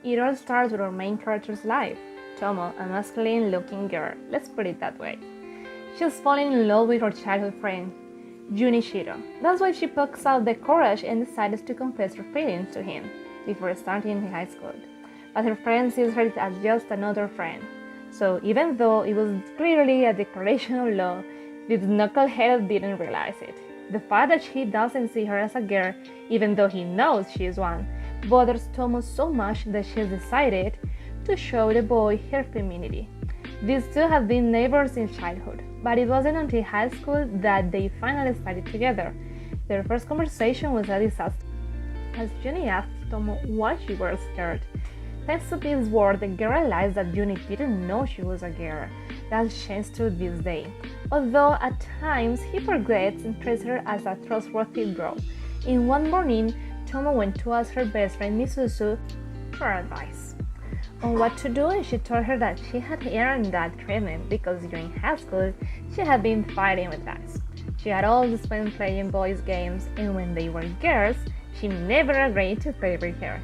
It all starts with our main character's life, Tomo, a masculine-looking girl, let's put it that way. She's falling in love with her childhood friend, Junichirou. That's why she pokes out the courage and decides to confess her feelings to him before starting high school. But her friend sees her as just another friend. So even though it was clearly a declaration of love, this knucklehead didn't realize it. The fact that she doesn't see her as a girl, even though he knows she is one, bothers Tomo so much that she has decided to show the boy her femininity. These two have been neighbors since childhood, but it wasn't until high school that they finally studied together. Their first conversation was a disaster, as Juni asked Tomo why she was scared. Thanks to this word, the girl realized that Juni didn't know she was a girl. That changed to this day, although at times he forgets and treats her as a trustworthy bro. In one morning, Tomo went to ask her best friend Misuzu for advice on what to do, and she told her that she had earned that treatment because during high school she had been fighting with guys. She had always been playing boys' games, and when they were girls, she never agreed to play with her.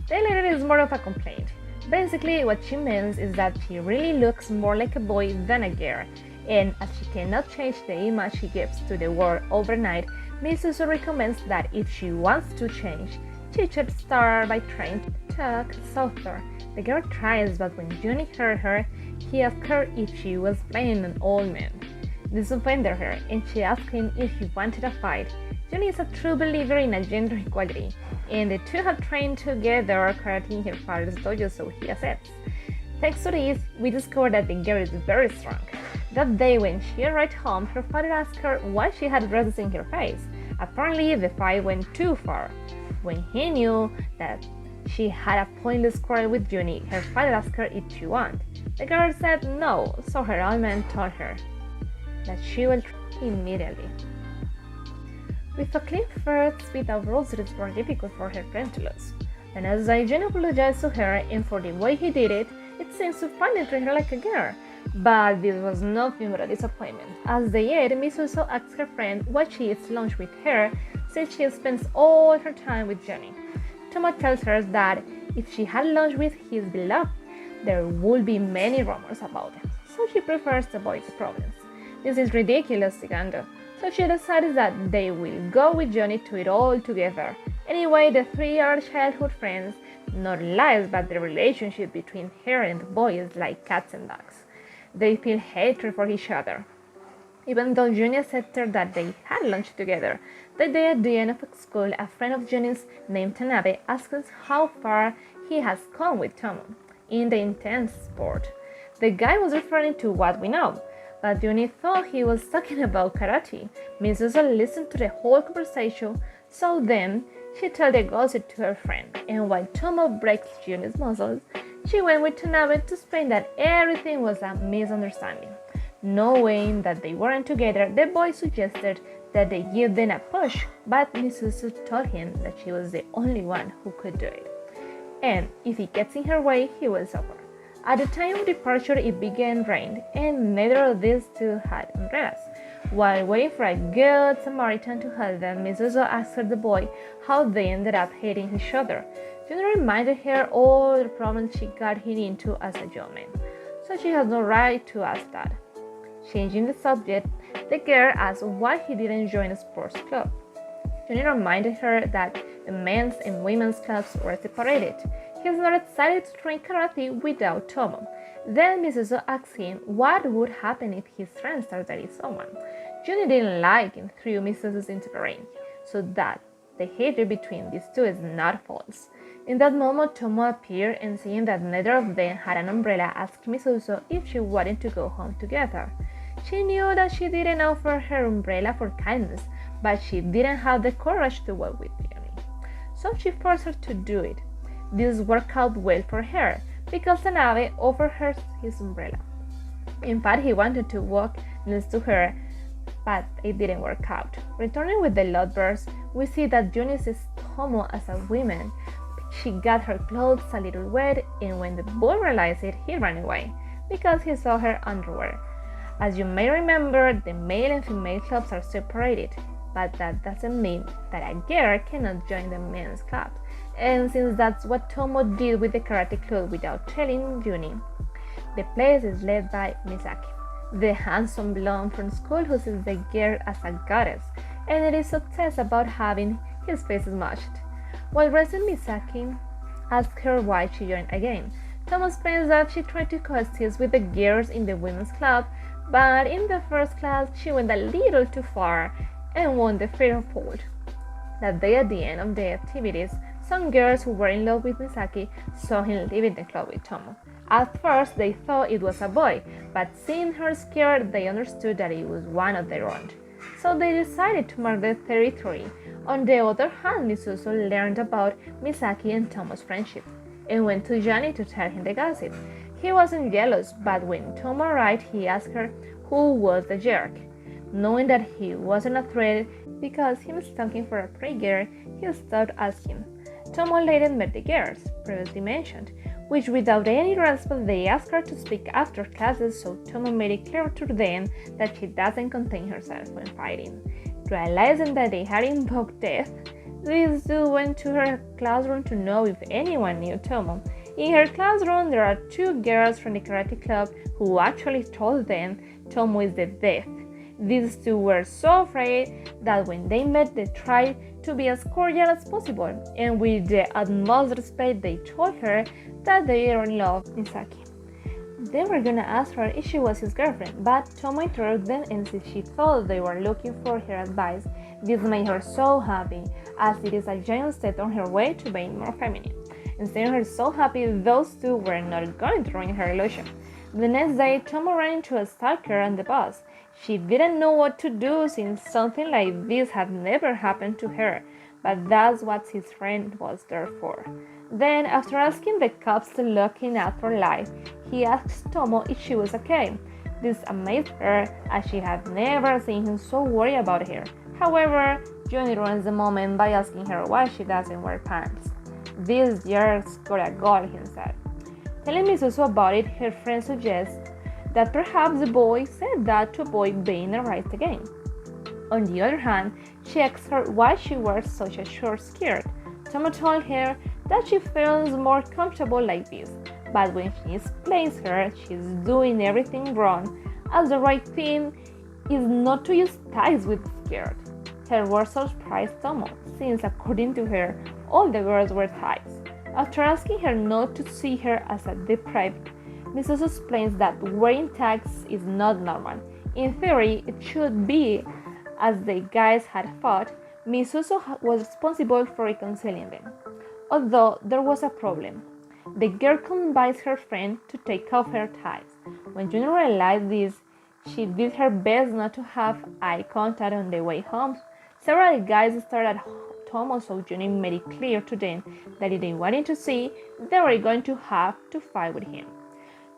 The letter is more of a complaint. Basically, what she means is that she really looks more like a boy than a girl, and as she cannot change the image she gives to the world overnight, Misuzu recommends that if she wants to change, she should start by trying to talk softer. The girl tries, but when Juni heard her, he asked her if she was playing an old man. This offended her, and she asked him if he wanted a fight. Juni is a true believer in a gender equality, and the two have trained together karate in her father's dojo, so he accepts. Thanks to this, we discovered that the girl is very strong. That day when she arrived home, her father asked her why she had bruises in her face. Apparently, the fight went too far. When he knew that she had a pointless quarrel with Juni, her father asked her if she won. The girl said no, so her old man told her that she will immediately. With a clean first without rules, it is more difficult for her friend to lose. And as Juni apologized to her, and for the way he did it, it seems to finally treat her like a girl. But this was nothing but a disappointment. As they ate, Misuzu asked her friend why she eats lunch with her, since she spends all her time with Juni. Tomo tells her that if she had lunch with his beloved, there would be many rumors about him, so she prefers to avoid the problems. This is ridiculous, Sigando. So she decides that they will go with Juni to it all together. Anyway, the three are childhood friends, not lives, but the relationship between her and the boy is like cats and dogs. They feel hatred for each other. Even though Juni accepted that they had lunch together, the day at the end of school, a friend of Juni's named Tanabe asks how far he has come with Tomo in the intense sport. The guy was referring to what we know, but Juni thought he was talking about karate. Misuzu listened to the whole conversation, so then she told the gossip to her friend, and while Tomo breaks Juni's muscles, she went with Tanabe to explain that everything was a misunderstanding. Knowing that they weren't together, the boy suggested that they give them a push, but Misuzu told him that she was the only one who could do it, and if he gets in her way, he will suffer. At the time of departure, it began rain, and neither of these two had umbrellas. While waiting for a good Samaritan to help them, Misuzu asked the boy how they ended up hating each other. Juni reminded her all the problems she got him into as a young man, so she has no right to ask that. Changing the subject, the girl asked why he didn't join a sports club. Juni reminded her that the men's and women's clubs were separated. He was not excited to train karate without Tomo. Then Misuzu asked him what would happen if his friend started dating someone. Juni didn't like and threw Misuzu into the ring, so that the hatred between these two is not false. In that moment, Tomo appeared, and seeing that neither of them had an umbrella, asked Misuzu if she wanted to go home together. She knew that she didn't offer her umbrella for kindness, but she didn't have the courage to walk with Juni, so she forced her to do it. This worked out well for her, because Tanabe offered her his umbrella. In fact, he wanted to walk next to her, but it didn't work out. Returning with the lovebirds, we see that Juni sees Tomo as a woman. She got her clothes a little wet, and when the boy realized it, he ran away, because he saw her underwear. As you may remember, the male and female clubs are separated, but that doesn't mean that a girl cannot join the men's club. and since that's what Tomo did with the karate club without telling Juni, the place is led by Misaki, the handsome blonde from school who sees the girl as a goddess, and it is obsessed about having his face smashed. While raising Misaki asks her why she joined again. Tomo explains that she tried to coexist with the girls in the women's club, but in the first class she went a little too far and won the fatal fault. That day at the end of the activities, some girls who were in love with Misaki saw him leaving the club with Tomo. At first they thought it was a boy, but seeing her scared they understood that it was one of their own. So they decided to mark their territory. On the other hand, Misuzu learned about Misaki and Tomo's friendship and went to Johnny to tell him the gossip. He wasn't jealous, but when Tomo arrived, he asked her who was the jerk. Knowing that he wasn't a threat because he was stalking for a pretty girl, he stopped asking. Tomo later met the girls, previously mentioned, which without any respect they asked her to speak after classes, so Tomo made it clear to them that she doesn't contain herself when fighting. Realizing that they had invoked death, these two went to her classroom to know if anyone knew Tomo. In her classroom, there are two girls from the karate club who actually told them Tomo is the death. These two were so afraid that when they met, they tried to be as cordial as possible, and with the utmost respect, they told her that they are in love with Misaki. They were gonna ask her if she was his girlfriend, but Tomo interrupted them and said she thought they were looking for her advice. This made her so happy, as it is a giant step on her way to being more feminine. And seeing her so happy, those two were not going to ruin her illusion. The next day, Tomo ran into a stalker on the bus. She didn't know what to do since something like this had never happened to her, but that's what his friend was there for. Then, after asking the cops to look him up for life, he asked Tomo if she was okay. This amazed her, as she had never seen him so worried about her. However, Johnny ruins the moment by asking her why she doesn't wear pants. This jerk got a goal, he said. Telling Misuzu about it, her friend suggests that perhaps the boy said that to avoid being erased again. On the other hand, she asks her why she wears such a short skirt. Tomo told her that she feels more comfortable like this, but when she explains her she's doing everything wrong, as the right thing is not to use ties with the skirt. Her words surprised Tomo, since according to her, all the girls wear ties. After asking her not to see her as a depraved, Misuzu explains that wearing tags is not normal. In theory, it should be, as the guys had thought. Misuzu was responsible for reconciling them. Although there was a problem. The girl convinced her friend to take off her ties. When Juni realized this, she did her best not to have eye contact on the way home. Several guys stared at Tomo, so Juni made it clear to them that if they wanted to see, they were going to have to fight with him.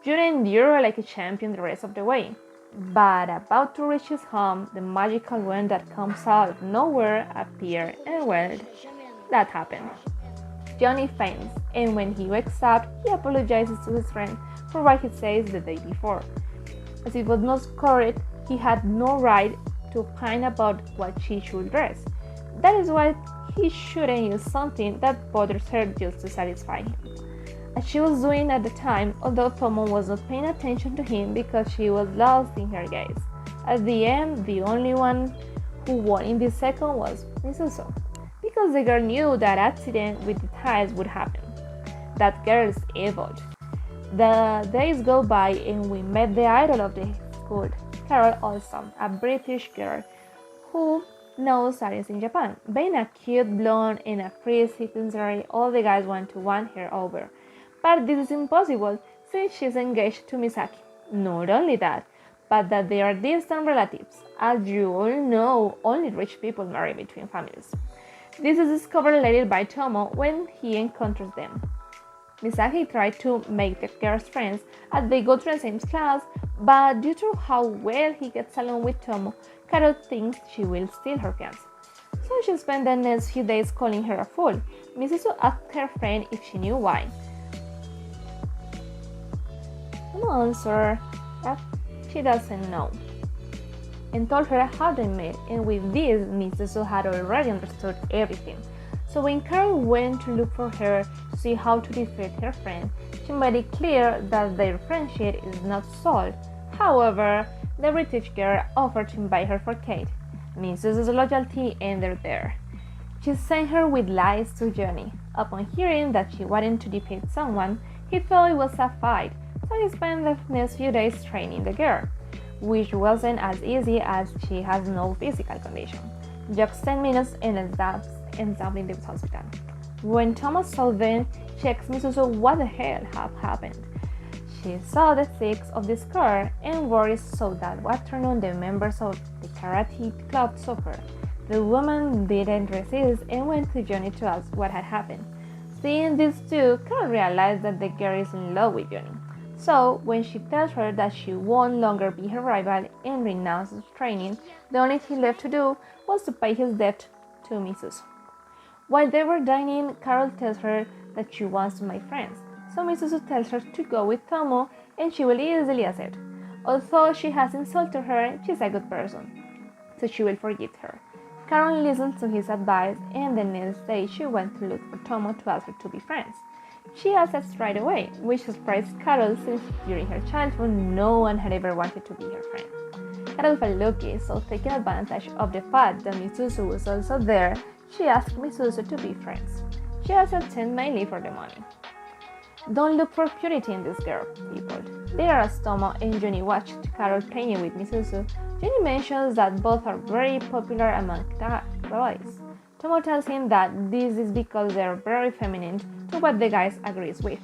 Juni endured like a champion the rest of the way, but about to reach his home, the magical wand that comes out of nowhere appeared, and well, that happened. Johnny faints, and when he wakes up, he apologizes to his friend for what he said the day before. As it was not correct, he had no right to opine about what she should dress. That is why he shouldn't use something that bothers her just to satisfy him. As she was doing at the time, although Tomo was not paying attention to him because she was lost in her gaze. At the end, the only one who won in this second was Misuzu, because the girl knew that accident with the ties would happen. That girl is evil. The days go by and we met the idol of the school, Carol Olson, a British girl who knows science in Japan. Being a cute blonde and a pretty citizenry, all the guys want to win her over. But this is impossible since she's engaged to Misaki. Not only that, but that they are distant relatives. As you all know, only rich people marry between families. This is discovered later by Tomo when he encounters them. Misaki tried to make the girls friends as they go to the same class, but due to how well he gets along with Tomo, Carol thinks she will steal her fiancé. So she spent the next few days calling her a fool. Misuzu asked her friend if she knew why. Tomo answered that she doesn't know, and told her how they met, and with this, Misuzu had already understood everything. So when Carol went to look for her to see how to defeat her friend, she made it clear that their friendship is not solved. However, the British girl offered to invite her for Kate. Misuzu's loyalty ended there. She sent her with lies to Johnny. Upon hearing that she wanted to defeat someone, he thought it was a fight, so he spent the next few days training the girl, which wasn't as easy as she has no physical condition. Just 10 minutes and ends up in the hospital. When Tomo saw them, she asked Misuzu what the hell had happened. She saw the six of the scar and worries so that afternoon the members of the karate club suffered. The woman didn't resist and went to Johnny to ask what had happened. Seeing these two, Carol realized that the girl is in love with Johnny. So, when she tells her that she won't longer be her rival and renounces training, the only thing left to do was to pay his debt to Misuzu. While they were dining, Carol tells her that she wants to make friends. So Misuzu tells her to go with Tomo and she will easily accept. Although she has insulted her, she's a good person, so she will forgive her. Carol listens to his advice and the next day she went to look for Tomo to ask her to be friends. She accepts right away, which surprised Carol since during her childhood no one had ever wanted to be her friend. Carol felt lucky, so taking advantage of the fact that Misuzu was also there, she asked Misuzu to be friends. She accepted mainly for the money. Don't look for purity in this girl, people. Later, as Tomo and Johnny watched Carol training with Misuzu, Johnny mentions that both are very popular among boys. Tomo tells him that this is because they are very feminine, to what the guys agrees with.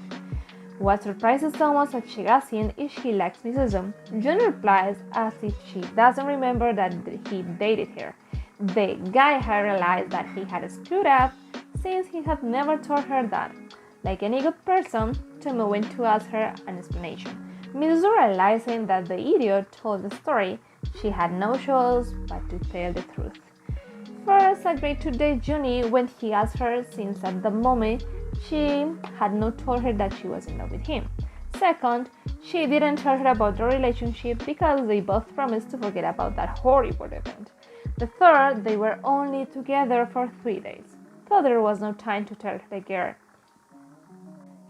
What surprises Tomo as she asks him if she likes Misuzu, Johnny replies as if she doesn't remember that he dated her. The guy had realized that he had screwed up since he had never told her that. Like any good person, Tomo went to ask her an explanation. Misuzu, realizing that the idiot told the story, she had no choice but to tell the truth. First, agreed to date Johnny when he asked her, since at the moment she had not told her that she was in love with him. Second, she didn't tell her about the relationship because they both promised to forget about that horrible event. The third, they were only together for 3 days, so there was no time to tell the girl.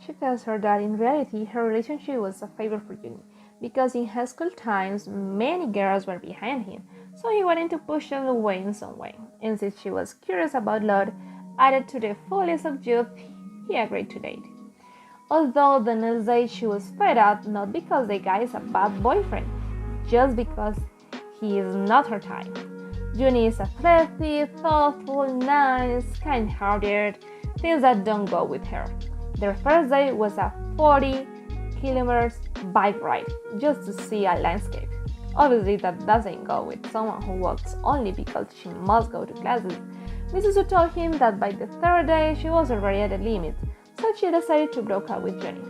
She tells her that in reality her relationship was a favor for Johnny, because in high school times many girls were behind him, so he wanted to push them away in some way. And since she was curious about love, added to the follies of youth, he agreed to date. Although the next day she was fed up, not because the guy is a bad boyfriend, just because he is not her type. Johnny is athletic, thoughtful, nice, kind-hearted, things that don't go with her. Their first day was a 40 kilometers bike ride just to see a landscape. Obviously that doesn't go with someone who walks only because she must go to classes. Misuzu told him that by the third day she was already at the limit, so she decided to break up with Johnny.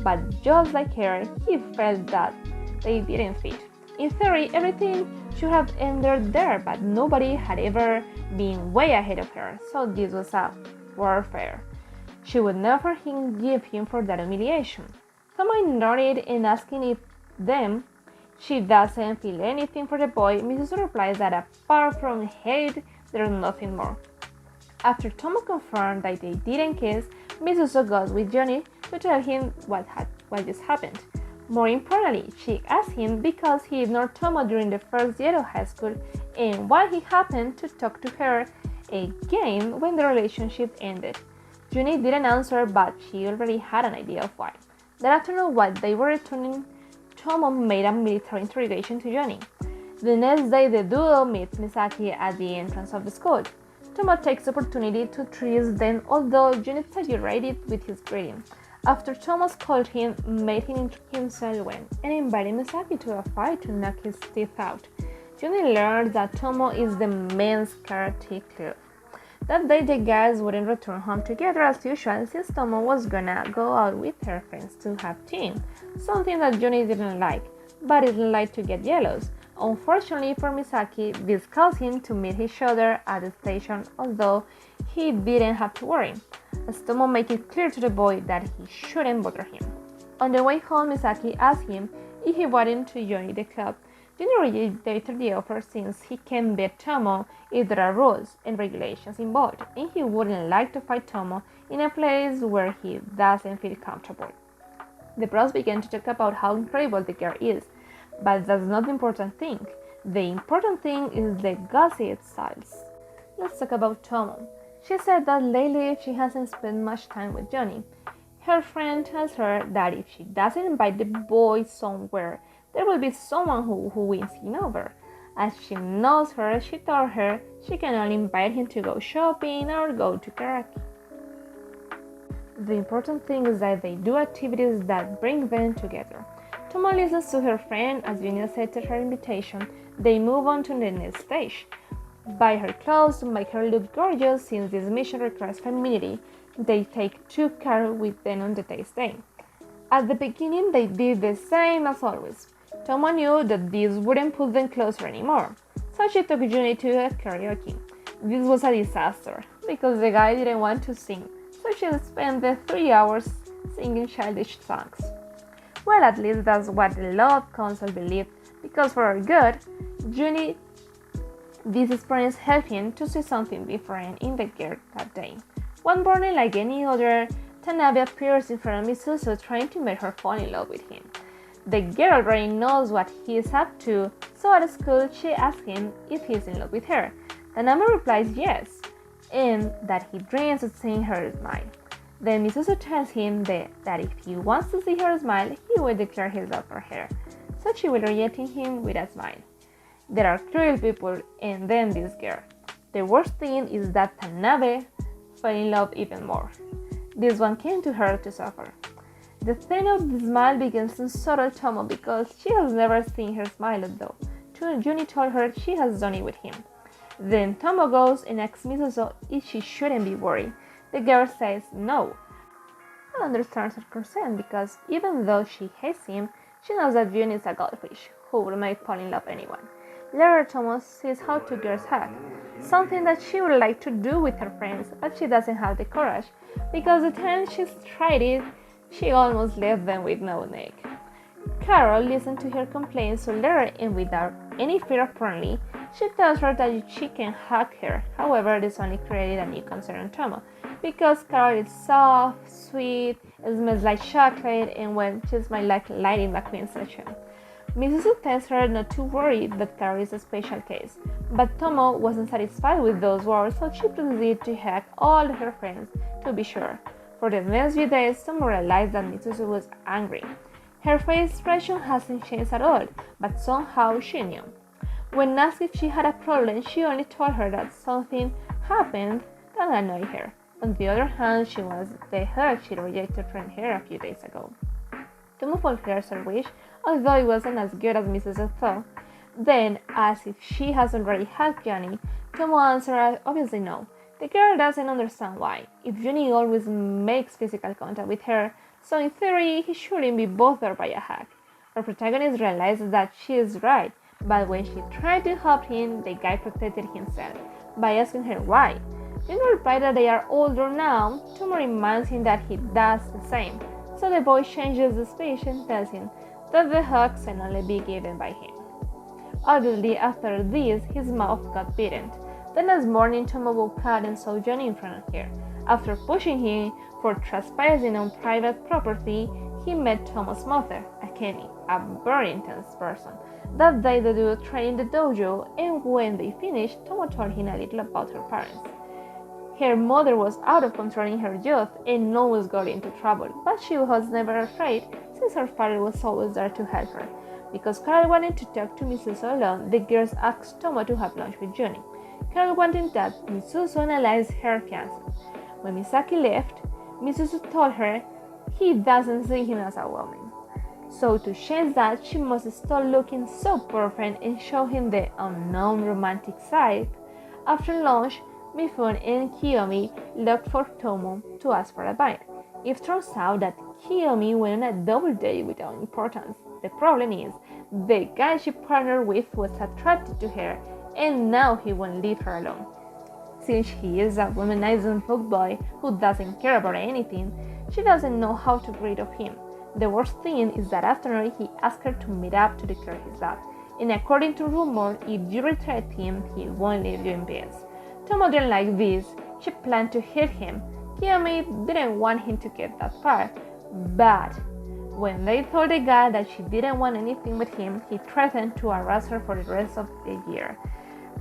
But just like her, he felt that they didn't fit. In theory, everything should have ended there, but nobody had ever been way ahead of her, so this was a warfare. She would never give him for that humiliation. Tomo ignored it and asking if them she doesn't feel anything for the boy, Misuzu replies that apart from hate, there's nothing more. After Tomo confirmed that they didn't kiss, Misuzu goes with Johnny to tell him what just happened. More importantly, she asked him because he ignored Tomo during the first year of high school and why he happened to talk to her again when the relationship ended. Johnny didn't answer, but she already had an idea of why. That afternoon, while they were returning, Tomo made a military interrogation to Johnny. The next day, the duo meets Misaki at the entrance of the school. Tomo takes the opportunity to tease them, although Johnny exaggerated with his greeting. After Tomo scolded him, made him introduce himself and invited Misaki to a fight to knock his teeth out. Johnny learned that Tomo is the men's karate club. That day the guys wouldn't return home together as usual since Tomo was gonna go out with her friends to have tea, something that Johnny didn't like, but he didn't like to get jealous. Unfortunately for Misaki, this caused him to meet each other at the station, although he didn't have to worry, as Tomo made it clear to the boy that he shouldn't bother him. On the way home, Misaki asked him if he wanted to join the club. Junichirou rejected the offer since he can beat Tomo if there are rules and regulations involved, and he wouldn't like to fight Tomo in a place where he doesn't feel comfortable. The bros began to talk about how incredible the girl is, but that's not the important thing. The important thing is the gossip styles. Let's talk about Tomo. She said that lately she hasn't spent much time with Johnny. Her friend tells her that if she doesn't invite the boys somewhere, there will be someone who wins him over. As she knows her, she told her she can only invite him to go shopping or go to karaoke. The important thing is that they do activities that bring them together. Tomo listens to her friend as Junior accepted her invitation. They move on to the next stage. Buy her clothes to make her look gorgeous since this mission requires femininity. They take 2 cars with them on the next day. At the beginning, they did the same as always. Tomo knew that this wouldn't put them closer anymore, so she took Juni to a karaoke. This was a disaster because the guy didn't want to sing, so she spent the 3 hours singing childish songs. Well, at least that's what the Love Council believed, because for her good, Juni, this experience helped him to see something different in the girl that day. One morning, like any other, Tanabe appears in front of Misuzu trying to make her fall in love with him. The girl already knows what he is up to, so at school she asks him if he is in love with her. Tanabe replies yes, and that he dreams of seeing her smile. Then Misuzu tells him that if he wants to see her smile, he will declare his love for her, so she will reject him with a smile. There are cruel people, and then this girl. The worst thing is that Tanabe fell in love even more. This one came to her to suffer. The thing of the smile begins to startle Tomo because she has never seen her smile though. Juni told her she has done it with him. Then Tomo goes and asks Misuzu if she shouldn't be worried. The girl says no. I understand her concern because even though she hates him, she knows that Juni is a goldfish who will make fall in love anyone. Later, Tomo sees how 2 girls hug, something that she would like to do with her friends, but she doesn't have the courage, because the time she's tried it, she almost left them with no neck. Carol listens to her complaints, so later, and without any fear apparently, she tells her that she can hug her. However, this only created a new concern on Tomo, because Carol is soft, sweet, smells like chocolate, and when she smiles like Lightning McQueen section. Misuzu tells her not to worry that Carol is a special case, but Tomo wasn't satisfied with those words, so she proceeded to hug all her friends to be sure. For the next few days, Tomo realized that Misuzu was angry. Her face expression hasn't changed at all, but somehow she knew. When asked if she had a problem, she only told her that something happened that annoyed her. On the other hand, she wants the hug she rejected from her a few days ago. Tomo fulfills her wish, although it wasn't as good as Mrs. thought. Then, as if she has already hugged Johnny, Tomo answered obviously no. The girl doesn't understand why, if Johnny always makes physical contact with her, so in theory he shouldn't be bothered by a hug. Our protagonist realizes that she is right, but when she tried to help him, the guy protected himself by asking her why. Johnny replied that they are older now. Tomo reminds him that he does the same. So the boy changes the speech and tells him that the hugs can only be given by him. Obviously, after this, his mouth got bitten. The next morning, Tomo woke up and saw Johnny in front of her. After pushing him for trespassing on private property, he met Tomo's mother, Akemi, a very intense person. That day, the duo trained in the dojo, and when they finished, Tomo told him a little about her parents. Her mother was out of control in her youth and always got into trouble, but she was never afraid since her father was always there to help her. Because Carol wanted to talk to Misuzu alone, the girls asked Tomo to have lunch with Johnny. Carol wanted that Misuzu analyze her fiancé. When Misaki left, Misuzu told her he doesn't see him as a woman. So to change that, she must stop looking so perfect and show him the unknown romantic side. After lunch, Mifune and Kiyomi looked for Tomo to ask for a bite. It turns out that Kiyomi went on a double date without importance. The problem is, the guy she partnered with was attracted to her, and now he won't leave her alone. Since he is a womanizing fuckboy who doesn't care about anything, she doesn't know how to get rid of him. The worst thing is that afternoon he asked her to meet up to declare his love, and according to rumor, if you retreat him, he won't leave you in peace. Tomo didn't like this. She planned to hit him. Kiyomi didn't want him to get that far, but when they told the guy that she didn't want anything with him, he threatened to harass her for the rest of the year.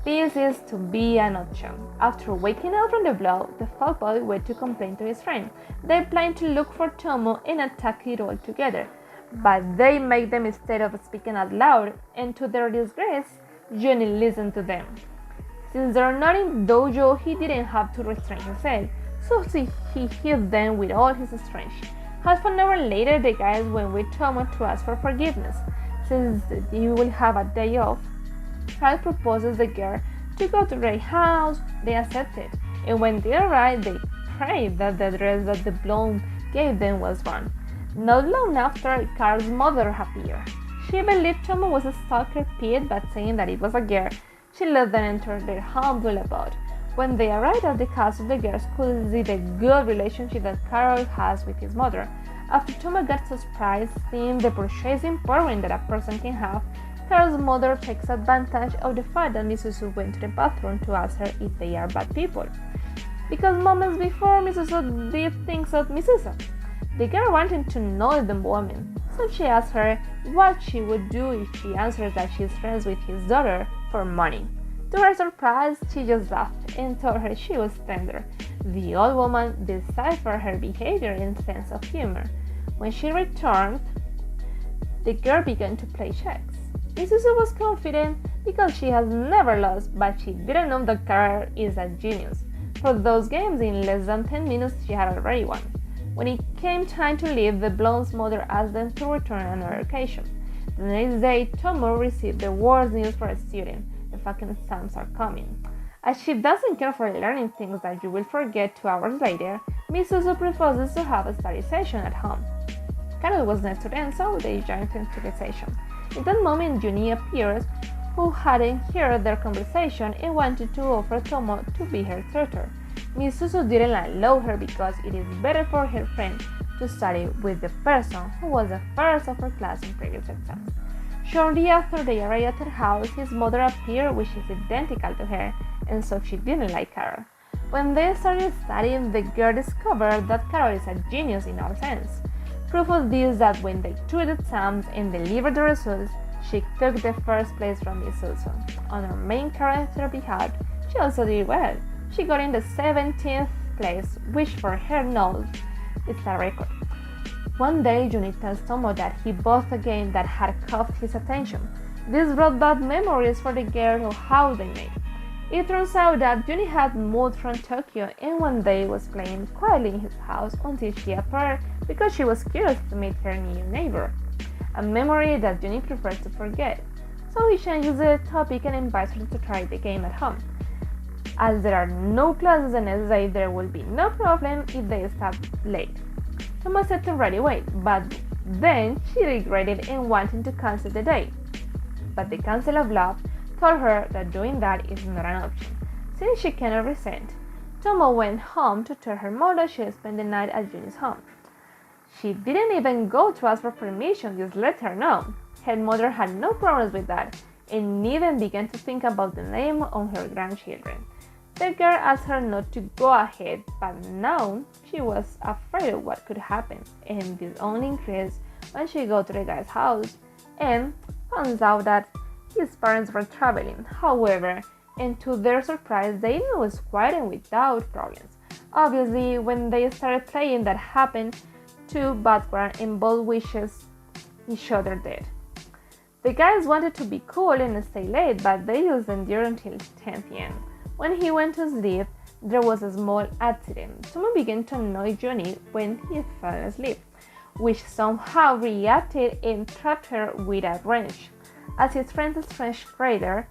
This is to be a nutshell. After waking up from the blow, the fuckboy went to complain to his friend. They planned to look for Tomo and attack it all together, but they made the mistake of speaking out loud, and to their disgrace, Juni listened to them. Since they're not in dojo, he didn't have to restrain himself, so he hit them with all his strength. Half an hour later, the guys went with Tomo to ask for forgiveness. Since he will have a day off, Frank proposes the girl to go to their house. They accepted, and when they arrived, they prayed that the dress that the blonde gave them was wrong. Not long after, Carl's mother appeared. She believed Tomo was a stalker Pete, but saying that it was a girl, she let them enter their humble abode. When they arrived at the castle, the girls could see the good relationship that Carol has with his mother. After Tomo got surprised seeing the purchasing power that a person can have, Carol's mother takes advantage of the fact that Misuzu went to the bathroom to ask her if they are bad people. Because moments before, Misuzu did things of Misuzu. The girl wanted to know the woman, so she asked her what she would do if she answers that she's friends with his daughter for money. To her surprise, she just laughed and told her she was tender. The old woman deciphered her behavior and sense of humor. When she returned, the girl began to play chess. Misuzu was confident because she has never lost, but she didn't know that Carol is a genius. For those games, in less than 10 minutes, she had already won. When it came time to leave, the blonde's mother asked them to return on another occasion. The next day, Tomo received the worst news for a student. The fucking exams are coming. As she doesn't care for learning things that you will forget 2 hours later, Misuzu proposes to have a study session at home. Carol was next to them, so they joined into the session. In that moment, Juni appears, who hadn't heard their conversation and wanted to offer Tomo to be her tutor. Misuzu didn't allow her because it is better for her friend to study with the person who was the first of her class in previous exams. Shortly after they arrived at her house, his mother appeared, which is identical to her, and so she didn't like Carol. When they started studying, the girl discovered that Carol is a genius in all sense. Proof of this is that when they took the exams and delivered the results, she took the first place from Misuzu. On her main character behalf, she also did well. She got in the 17th place, which for her knows is a record. One day, Juni tells Tomo that he bought a game that had caught his attention. This brought back memories for the girl of how they met. It turns out that Juni had moved from Tokyo and one day was playing quietly in his house until she appeared because she was curious to meet her new neighbor, a memory that Juni prefers to forget. So he changes the topic and invites her to try the game at home. As there are no classes the next day, there will be no problem if they start late. Tomo accepted right away, but then she regretted and wanted to cancel the date. But the Council of Love told her that doing that is not an option, since she cannot resent. Tomo went home to tell her mother she spent the night at Juni's home. She didn't even go to ask for permission, just let her know. Her mother had no problems with that, and even began to think about the name of her grandchildren. The girl asked her not to go ahead, but now she was afraid of what could happen, and this only increased when she got to the guy's house and found out that his parents were traveling. However, and to their surprise, the evening was quiet and without problems. Obviously, when they started playing, that happened to background and both wishes each other dead. The guys wanted to be cool and stay late, but they just endured until 10 p.m. When he went to sleep, there was a small accident. Tomo began to annoy Juni when he fell asleep, which somehow reacted and trapped her with a wrench. As his friend's French grader,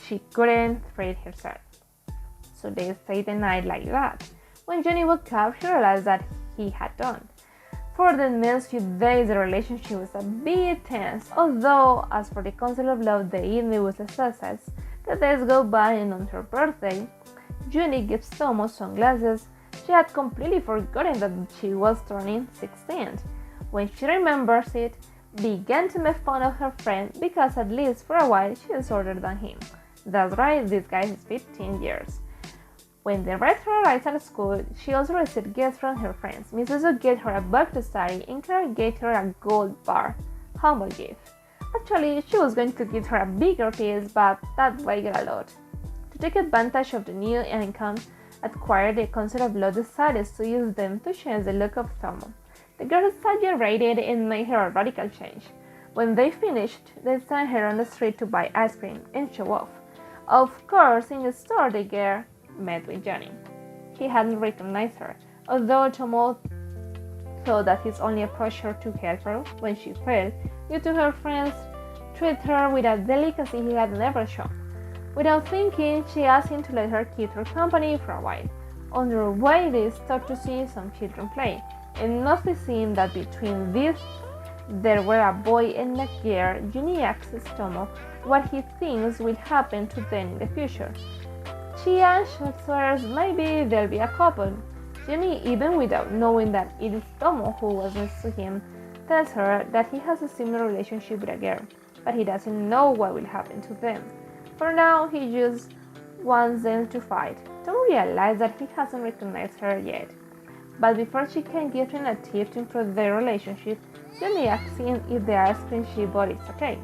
she couldn't free herself. So they stayed the night like that. When Juni woke up, he realized that he had done. For the next few days, the relationship was a bit tense, although as for the Council of Love, the evening was a success. The days go by, and on her birthday, Juni gives Tomo sunglasses. She had completely forgotten that she was turning 16. When she remembers it, began to make fun of her friend because at least for a while she is older than him. That's right, this guy is 15 years. When the writer arrives at school, she also received gifts from her friends. Misuzu gave her a book to study and Clara gave her a gold bar. Humble gift. Actually, she was going to give her a bigger piece, but that weighed a lot. To take advantage of the new income acquired, the Council of Law decided to use them to change the look of Tomo. The girl exaggerated and made her a radical change. When they finished, they sent her on the street to buy ice cream and show off. Of course, in the store, the girl met with Johnny. He hadn't recognized her, although Tomo thought that he's only approached her to help her when she fell due to her friends treat her with a delicacy he had never shown. Without thinking, she asked him to let her keep her company for a while. On their way, they start to see some children play, and noticing that between these there were a boy and a girl, Juni asks Tomo what he thinks will happen to them in the future. She answers maybe they'll be a couple. Juni, even without knowing that it is Tomo who was next to him, tells her that he has a similar relationship with a girl, but he doesn't know what will happen to them. For now, he just wants them to fight. Tomo realizes that he hasn't recognized her yet, but before she can give him a tip to improve their relationship, Juni asks him if the ice cream she bought is okay.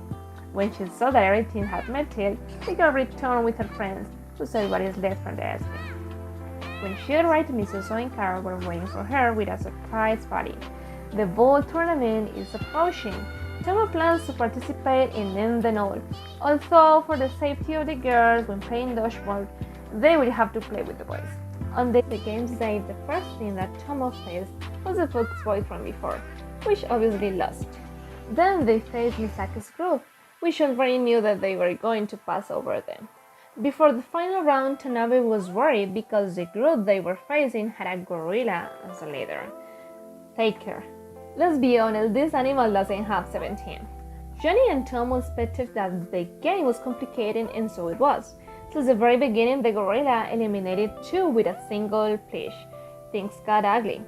When she saw that everything had melted, the girl returned with her friends to say what is left from the ice cream. When she arrived, Misuzu and Carol were waiting for her with a surprise party. The ball tournament is approaching. Tomo plans to participate in end the all. Although for the safety of the girls when playing dodgeball, they will have to play with the boys. On the game's day, the first thing that Tomo faced was the Fox boy from before, which obviously lost. Then they faced Misaki's group, which already knew that they were going to pass over them. Before the final round, Tanabe was worried because the group they were facing had a gorilla as a leader. Take care. Let's be honest, this animal doesn't have 17. Johnny and Tomo expected that the game was complicated, and so it was. Since the very beginning, the gorilla eliminated two with a single push. Things got ugly,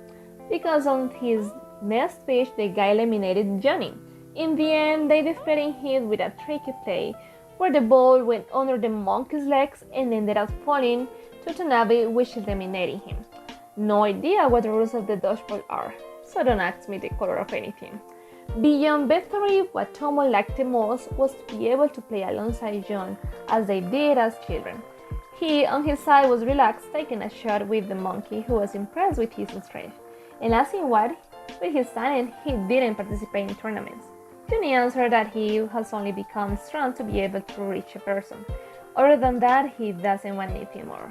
because on his next push, the guy eliminated Johnny. In the end, they defeated him with a tricky play, where the ball went under the monkey's legs and ended up falling to Tanabe, which eliminated him. No idea what the rules of the dodgeball are, so don't ask me the color of anything. Beyond victory, what Tomo liked the most was to be able to play alongside John as they did as children. He, on his side, was relaxed, taking a shot with the monkey, who was impressed with his strength, and asking why, with his talent, he didn't participate in tournaments. Johnny answered that he has only become strong to be able to reach a person. Other than that, he doesn't want anything more.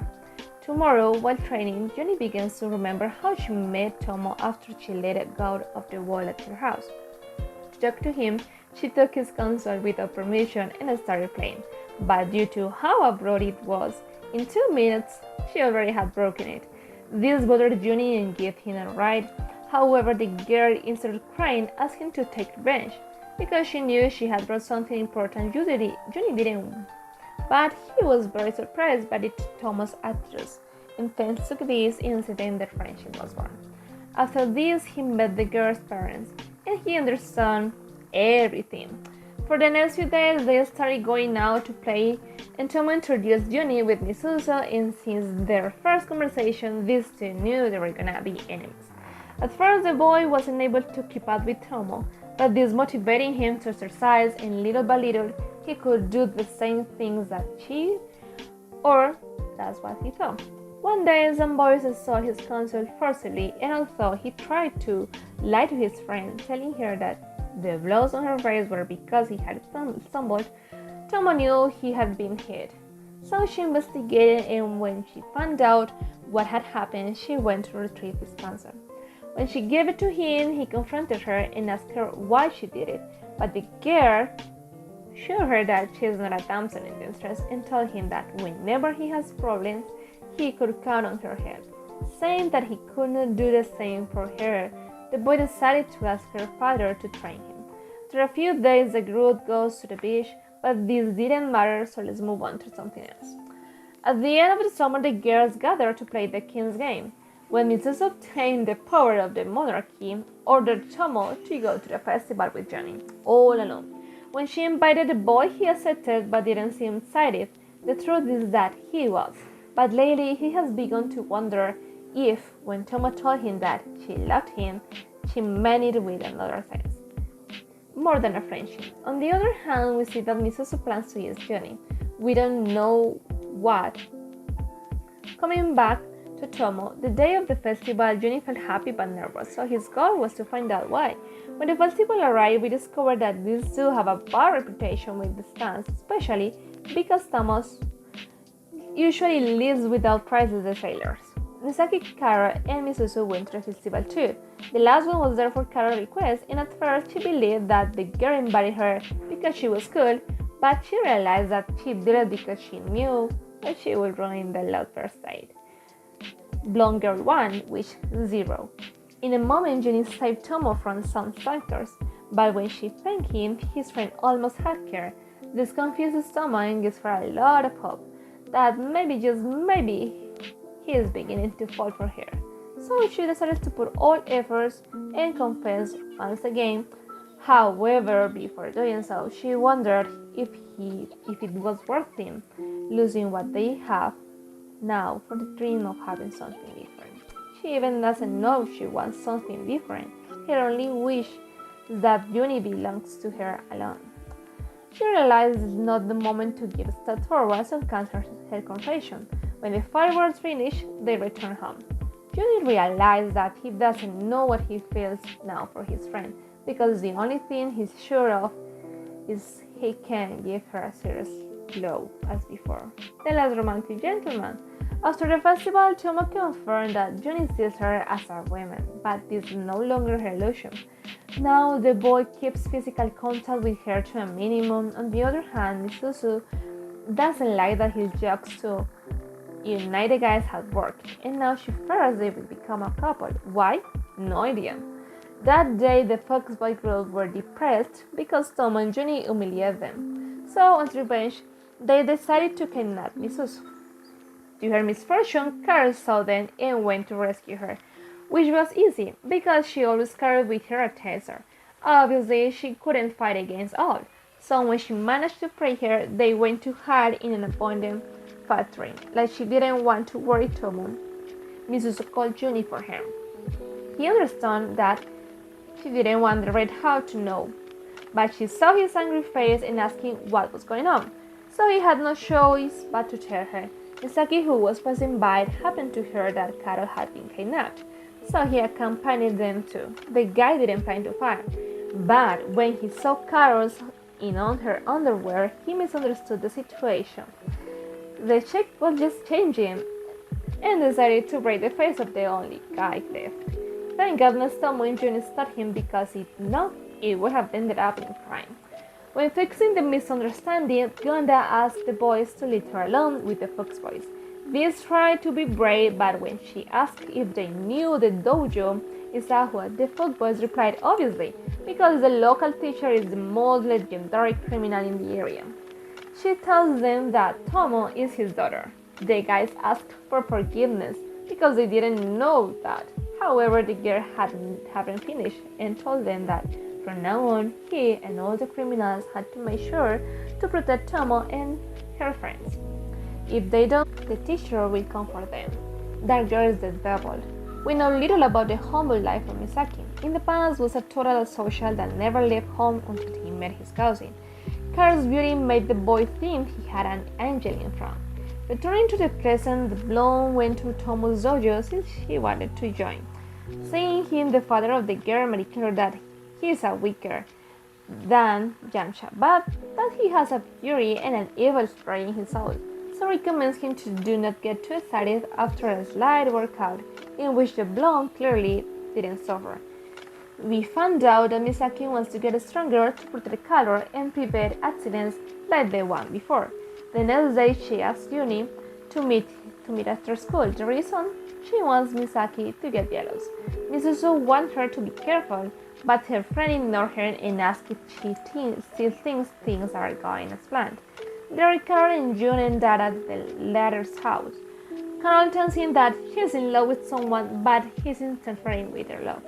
Tomorrow, while training, Johnny begins to remember how she met Tomo after she let it go of the wall at her house. To talk to him, she took his console without permission and started playing, but due to how abrupt it was, in 2 minutes, she already had broken it. This bothered Johnny and gave him a ride. However, the girl, instead of crying, asked him to take revenge, because she knew she had brought something important Johnny didn't. But he was very surprised by Tomo's attitude, and thanks to this incident, the friendship was born. After this, he met the girl's parents, and he understood everything. For the next few days, they started going out to play, and Tomo introduced Johnny with Misuzu, and since their first conversation, these two knew they were gonna be enemies. At first, the boy wasn't able to keep up with Tomo, but this motivated him to exercise, and little by little, he could do the same things that she, or that's what he thought. One day, some boys saw his console forcibly, and although he tried to lie to his friend, telling her that the blows on her face were because he had stumbled, Tomo knew he had been hit. So she investigated, and when she found out what had happened, she went to retrieve his console. When she gave it to him, he confronted her and asked her why she did it, but the girl showed her that she is not a damsel in distress and told him that whenever he has problems, he could count on her help. Saying that he could not do the same for her, the boy decided to ask her father to train him. After a few days, the group goes to the beach, but this didn't matter, so let's move on to something else. At the end of the summer, the girls gather to play the King's game. When Misuzu obtained the power of the monarchy, ordered Tomo to go to the festival with Johnny, all alone. When she invited the boy, he accepted but didn't seem excited. The truth is that he was, but lately he has begun to wonder if, when Tomo told him that she loved him, she meant it with another sense, more than a friendship. On the other hand, we see that Misuzu plans to use Johnny. We don't know what. Coming back to Tomo, the day of the festival, Johnny felt happy but nervous, so his goal was to find out why. When the festival arrived, we discovered that these two have a bad reputation with the stands, especially because Tomo usually leaves without prizes the sailors. Misaki, Kara, and Misuzu went to the festival too. The last one was there for Kara's request, and at first she believed that the girl invited her because she was cool, but she realized that she did it because she knew that she would ruin the love first date. Blonde Girl 1 wished 0. In a moment, Johnny saved Tomo from some factors, but when she thanked him, his friend almost hugged her. This confuses Tomo and gives her a lot of hope that maybe, just maybe, he is beginning to fall for her. So she decided to put all efforts and confess once again. However, before doing so, she wondered if it was worth him losing what they have now for the dream of having something different. She even doesn't know she wants something different. Her only wish is that Juni belongs to her alone. She realizes it's not the moment to give a step forward and cancels her confession. When the fireworks finish, they return home. Juni realizes that he doesn't know what he feels now for his friend, because the only thing he's sure of is he can give her a serious blow as before. The last romantic gentleman. After the festival, Tomo confirmed that Juni sees her as a woman, but this is no longer her illusion. Now the boy keeps physical contact with her to a minimum. On the other hand, Misuzu doesn't like that his jokes to unite the guys had worked, and now she fears they will become a couple. Why? No idea. That day, the Foxboy group were depressed because Tomo and Juni humiliated them. So, on revenge, they decided to kidnap Misuzu. To her misfortune, Carol saw them and went to rescue her, which was easy because she always carried with her a taser. Obviously, she couldn't fight against all, so when she managed to free her, they went to hide in an abandoned factory. Like she didn't want to worry Tomo, Misuzu called Juni for her. He understood that she didn't want the Red House to know, but she saw his angry face and asking what was going on, so he had no choice but to tell her. Misaki, who was passing by, happened to hear that Carol had been kidnapped, so he accompanied them too. The guy didn't plan to fight, but when he saw Carol's in on her underwear, he misunderstood the situation. The chick was just changing and decided to break the face of the only guy left. Thank goodness Tomo and Juni stopped him, because if not, it would have ended up in crime. When fixing the misunderstanding, Gonda asked the boys to leave her alone with the Fox boys. These tried to be brave, but when she asked if they knew the dojo Aizawa, the Fox boys replied obviously, because the local teacher is the most legendary criminal in the area. She tells them that Tomo is his daughter. The guys asked for forgiveness because they didn't know that. However, the girl hadn't finished and told them that from now on, he and all the criminals had to make sure to protect Tomo and her friends. If they don't, the teacher will come for them. That girl is the devil. We know little about the humble life of Misaki. In the past, was a total social that never left home until he met his cousin. Carl's beauty made the boy think he had an angel in front. Returning to the present, the blonde went to Tomo's dojo since he wanted to join. Seeing him, the father of the girl made it clear that he is a weaker than Yamcha, but that he has a fury and an evil spirit in his soul, so recommends him to do not get too excited after a slight workout in which the blonde clearly didn't suffer. We found out that Misaki wants to get stronger to protect color and prevent accidents like the one before. The next day, she asked Juni to meet after school. The reason? She wants Misaki to get jealous. Misuzu wants her to be careful, but her friend ignored her and asked if she still thinks things are going as planned. They are Carol and June and Dad at the latter's house. Carol tells him that she's in love with someone, but he's interfering with her love.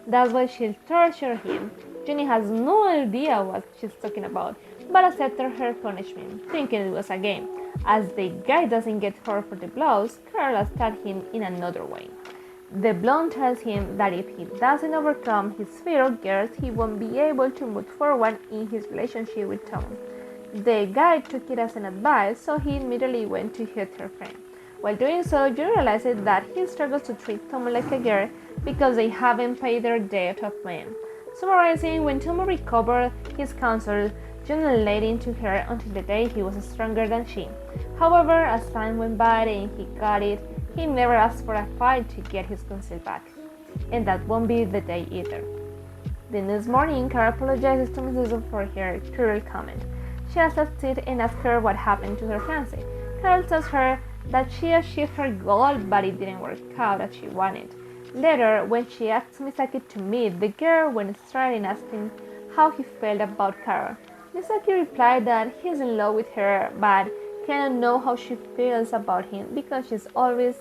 That's why she'll torture him. Jenny has no idea what she's talking about, but accepted her punishment, thinking it was a game. As the guy doesn't get hurt for the blows, Carol attacks him in another way. The blonde tells him that if he doesn't overcome his fear of girls, he won't be able to move forward in his relationship with Tomo. The guy took it as an advice, so he immediately went to hit her friend. While doing so, Jun realizes that he struggles to treat Tomo like a girl because they haven't paid their debt of men. Summarizing, when Tomo recovered his counsel, Jun laid into her until the day he was stronger than she. However, as time went by and he got it, he never asked for a fight to get his counsel back. And that won't be the day either. The next morning, Kara apologizes to Mrs. for her cruel comment. She accepts it and asks her what happened to her fiancé. Carol tells her that she achieved her goal, but it didn't work out as she wanted. Later, when she asks Misaki to meet, the girl went straight and asked him how he felt about Carol. Misaki replied that he's in love with her, but cannot know how she feels about him because she always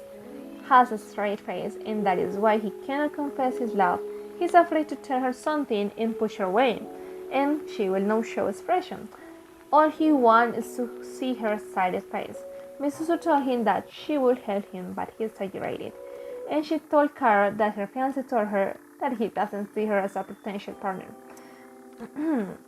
has a straight face, and that is why he cannot confess his love. He's afraid to tell her something and push her away, and she will not show expression. All he wants is to see her sad face. Misuzu told him that she would help him, but he exaggerated. And she told Carol that her fiancé told her that he doesn't see her as a potential partner.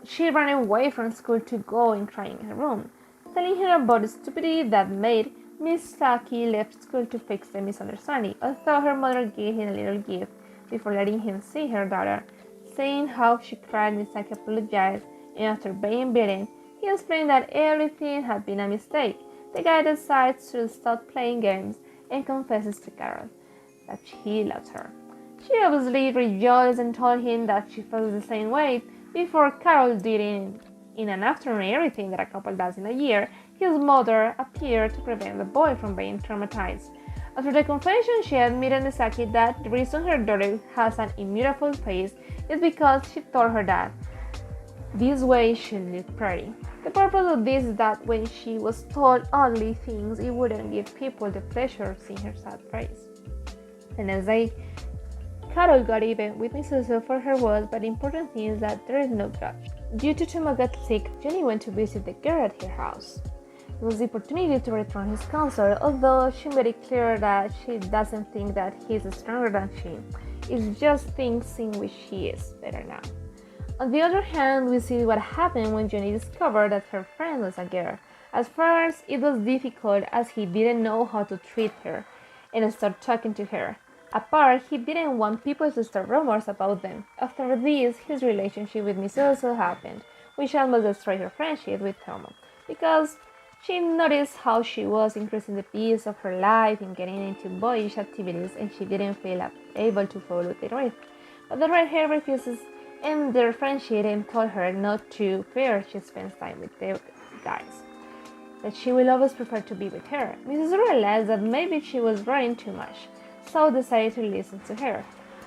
She ran away from school to go and cry in her room, telling her about the stupidity that made Misaki left school to fix the misunderstanding, although her mother gave him a little gift before letting him see her daughter. Saying how she cried, Misaki apologized, and after being beaten, he explained that everything had been a mistake. The guy decides to stop playing games and confesses to Carol that he loves her. She obviously rejoiced and told him that she felt the same way before Carol did in an afternoon everything that a couple does in a year. His mother appeared to prevent the boy from being traumatized. After the confession, she admitted Misaki that the reason her daughter has an immutable face is because she told her that this way she looked pretty. The purpose of this is that when she was told ugly things, it wouldn't give people the pleasure of seeing her sad face. The next day, Carol got even with Misuzu for her words, but the important thing is that there is no grudge. Due to Tomo got sick, Jenny went to visit the girl at her house. It was the opportunity to return his counsel, although she made it clear that she doesn't think that he's stronger than she. It's just things in which she is better now. On the other hand, we see what happened when Jenny discovered that her friend was a girl. At first, it was difficult as he didn't know how to treat her and start talking to her. Apart, he didn't want people to start rumors about them. After this, his relationship with Misuzu happened, which almost destroyed her friendship with Tomo, because she noticed how she was increasing the pace of her life and getting into boyish activities, and she didn't feel able to follow the rest. But the red hair refuses end their friendship and told her not to fear she spends time with the guys, that she will always prefer to be with her. Mrs. realized that maybe she was worrying too much, so decided to listen to her.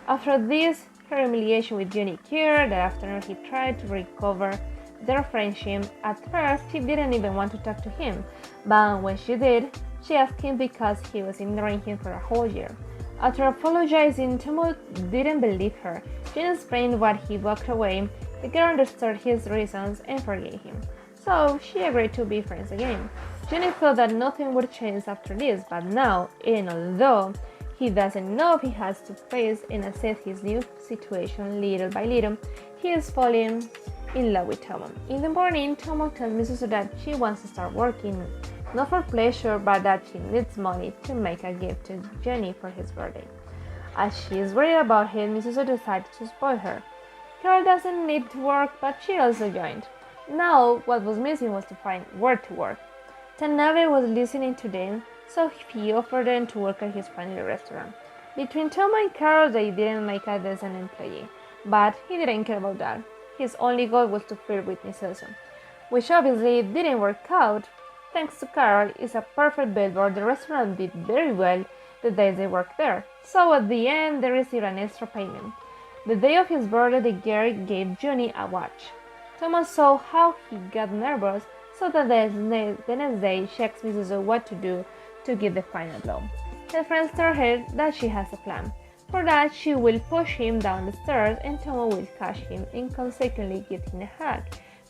After this, her humiliation with Juni cured. That afternoon he tried to recover their friendship. At first, she didn't even want to talk to him, but when she did, she asked him because he was ignoring him for a whole year. After apologizing, Tomo didn't believe her. Jin explained why he walked away. The girl understood his reasons and forgave him, so she agreed to be friends again. Jenny thought that nothing would change after this, but now, and although he doesn't know if he has to face and accept his new situation little by little, he is falling in love with Tomo. In the morning, Tomo tells Misuzu that she wants to start working, not for pleasure, but that she needs money to make a gift to Jenny for his birthday. As she is worried about him, Misuzu decides to spoil her. Carol doesn't need to work, but she also joined. Now, what was missing was to find where to work. Tanabe was listening to them, so he offered them to work at his family restaurant. Between Tomo and Carol, they didn't make a decent employee, but he didn't care about that. His only goal was to flirt with Misuzu, which obviously didn't work out. Thanks to Carol, it's a perfect billboard. The restaurant did very well the days they worked there, so at the end they received an extra payment. The day of his birthday, the girl gave Juni a watch. Tomo saw how he got nervous, so that the next day she asked Misuzu what to do to give the final blow. Her friends tell her that she has a plan. For that, she will push him down the stairs and Tomo will catch him and consequently give him a hug.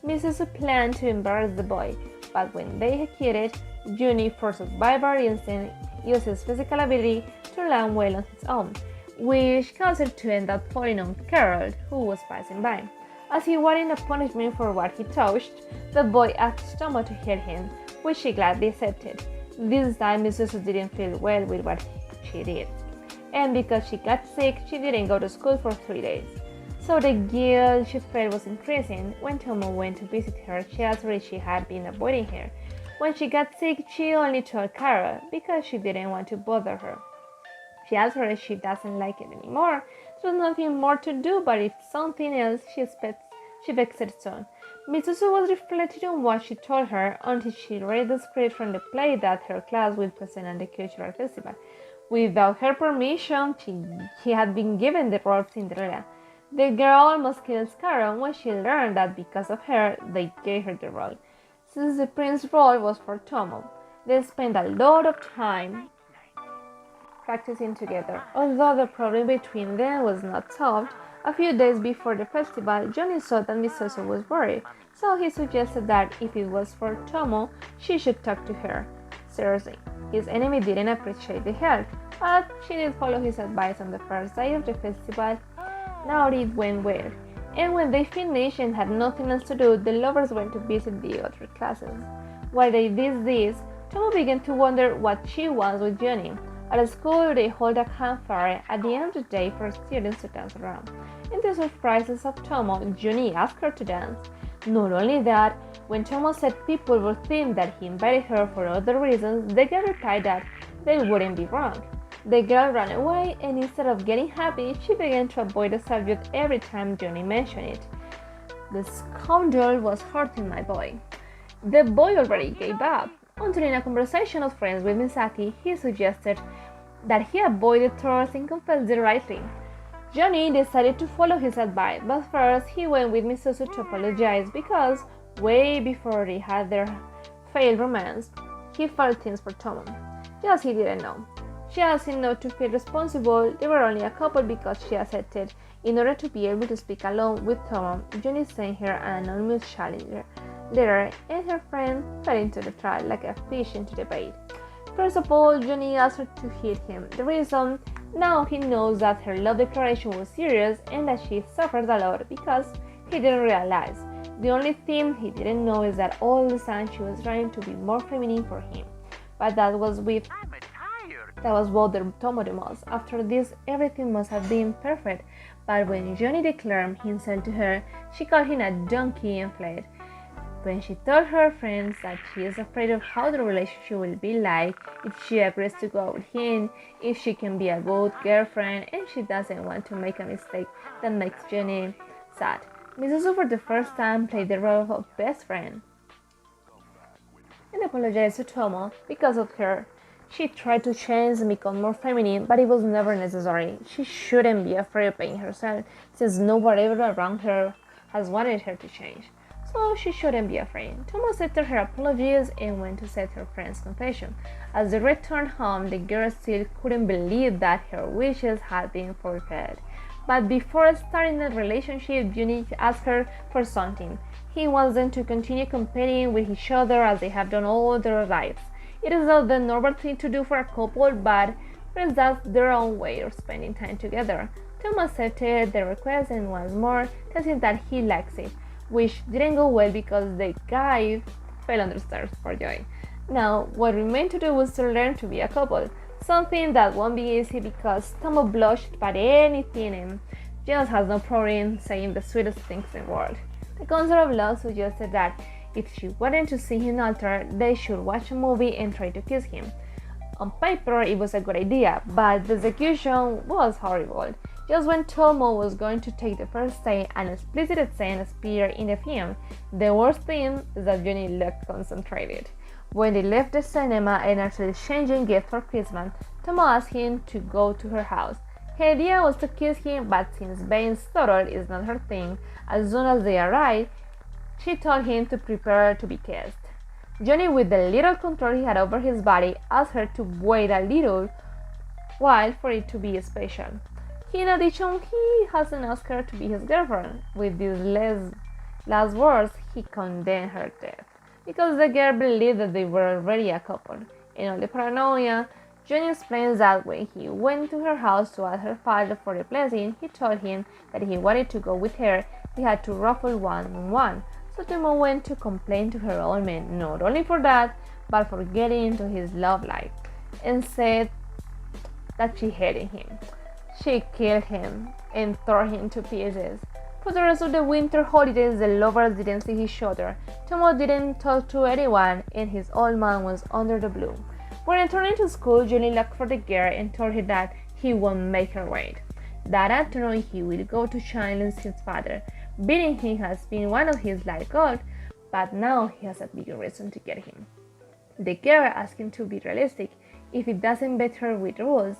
Misuzu planned to embarrass the boy, but when they executed, Juni, forced by instinct, uses physical ability to land well on his own, which caused her to end up falling on Carol, who was passing by. As he wanted a punishment for what he touched, the boy asked Tomo to heal him, which she gladly accepted. This time, Misuzu didn't feel well with what she did, and because she got sick, she didn't go to school for 3 days. So the guilt she felt was increasing. When Tomo went to visit her, she asked her if she had been avoiding her. When she got sick, she only told Carol because she didn't want to bother her. She asked her if she doesn't like it anymore. There was nothing more to do, but if something else, she vexed soon. Misuzu was reflecting on what she told her until she read the script from the play that her class will present at the cultural festival. Without her permission, she had been given the role of Cinderella. The girl almost kills Carol when she learned that because of her, they gave her the role. Since the prince's role was for Tomo, they spent a lot of time practicing together. Although the problem between them was not solved, a few days before the festival, Johnny saw that Misuzu was worried, so he suggested that if it was for Tomo, she should talk to her. Seriously, his enemy didn't appreciate the help, but she did follow his advice on the first day of the festival. Now it went well, and when they finished and had nothing else to do, the lovers went to visit the other classes. While they did this, Tomo began to wonder what she wants with Johnny. At school, they hold a campfire at the end of the day for students to dance around. In the surprises of Tomo, Johnny asked her to dance. Not only that, when Tomo said people would think that he invited her for other reasons, the girl replied that they wouldn't be wrong. The girl ran away, and instead of getting happy, she began to avoid the subject every time Johnny mentioned it. The scoundrel was hurting my boy. The boy already gave up, until in a conversation of friends with Misaki, he suggested that he avoid the trolls and confess the right thing. Johnny decided to follow his advice, but first he went with Misuzu to apologize because, way before they had their failed romance, he felt things for Tomo. Just he didn't know. She asked him not to feel responsible. They were only a couple because she accepted. In order to be able to speak alone with Tomo, Johnny sent her an anonymous challenger letter, and her friend fell into the trap like a fish into the bait. First of all, Johnny asked her to hit him. The reason, now he knows that her love declaration was serious and that she suffers a lot because he didn't realize. The only thing he didn't know is that all the time she was trying to be more feminine for him. But that was what bothered Tomo the most. After this, everything must have been perfect. But when Johnny declared himself to her, she called him a donkey and fled. When she told her friends that she is afraid of how the relationship will be like if she agrees to go out with him, if she can be a good girlfriend, and she doesn't want to make a mistake that makes Johnny sad. Misuzu for the first time played the role of best friend and apologized to Tomo because of her. She tried to change and become more feminine, but it was never necessary. She shouldn't be afraid of being herself, since nobody ever around her has wanted her to change. So she shouldn't be afraid. Tomo accepted her apologies and went to set her friend's confession. As they returned home, the girl still couldn't believe that her wishes had been fulfilled. But before starting the relationship, Juni asked her for something. He wants them to continue competing with each other as they have done all their lives. It is not the normal thing to do for a couple, but friends that's their own way of spending time together. Tomo accepted the request and once more tells him that he likes it, which didn't go well because the guy fell on the stairs for joy. Now, what remained to do was to learn to be a couple, something that won't be easy because Tomo blushed by anything and just has no problem saying the sweetest things in the world. The counselor of law suggested that if she wanted to see him altered, they should watch a movie and try to kiss him. On paper, it was a good idea, but the execution was horrible. Just when Tomo was going to take the first day, an explicit scene appeared in the film. The worst thing is that Johnny looked concentrated. When they left the cinema and are exchanging gifts for Christmas, Tomo asked him to go to her house. Her idea was to kiss him, but since being startled is not her thing, as soon as they arrived, she told him to prepare to be kissed. Johnny, with the little control he had over his body, asked her to wait a little while for it to be special. In addition, he hasn't asked her to be his girlfriend. With these last words, he condemned her death, because the girl believed that they were already a couple. In all the paranoia, Juni explains that when he went to her house to ask her father for a blessing, he told him that if he wanted to go with her, he had to ruffle one-on-one. So Tomo went to complain to her old man, not only for that, but for getting into his love life, and said that she hated him. She killed him and tore him to pieces. For the rest of the winter holidays, the lovers didn't see each other. Tomo didn't talk to anyone, and his old man was under the blue. When returning to school, Julie looked for the girl and told her that he won't make her wait. That afternoon, he will go to challenge his father. Beating him has been one of his life goals, but now he has a bigger reason to get him. The girl asked him to be realistic. If he doesn't beat her with rules,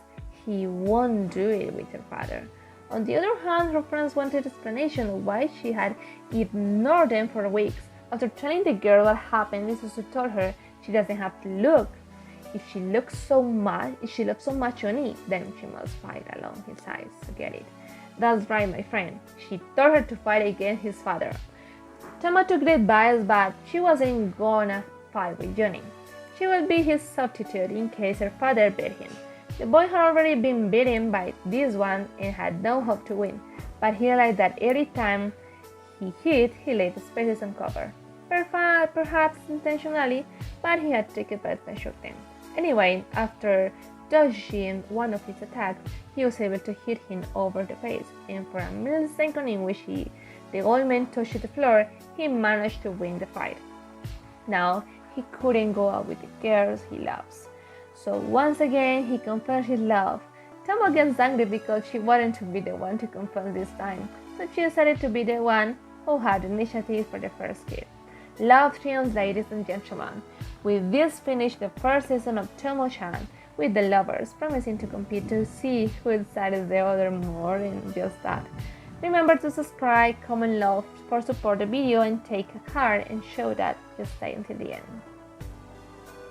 he won't do it with her father. On the other hand, her friends wanted explanation of why she had ignored them for weeks. After telling the girl what happened, Isuzu told her she doesn't have to look. If she loves so much on it, then she must fight along his sides. Get it? That's right, my friend. She told her to fight against his father. Tomo took the advice, but she wasn't gonna fight with Juni. She would be his substitute in case her father beat him. The boy had already been beaten by this one and had no hope to win, but he realized that every time he hit, he left spaces uncovered. Perhaps intentionally, but he had taken advantage of them. Anyway, after dodging one of his attacks, he was able to hit him over the face, and for a millisecond in which the old man touched the floor, he managed to win the fight. Now, he couldn't go out with the girls he loves. So once again, he confessed his love. Tomo gets angry because she wanted to be the one to confess this time, so she decided to be the one who had the initiative for the first kiss. Love triumphs, ladies and gentlemen. With this finished the first season of Tomo Chan, with the lovers promising to compete to see who excites the other more than just that. Remember to subscribe, comment, love, support the video, and take a card and show that you stay until the end.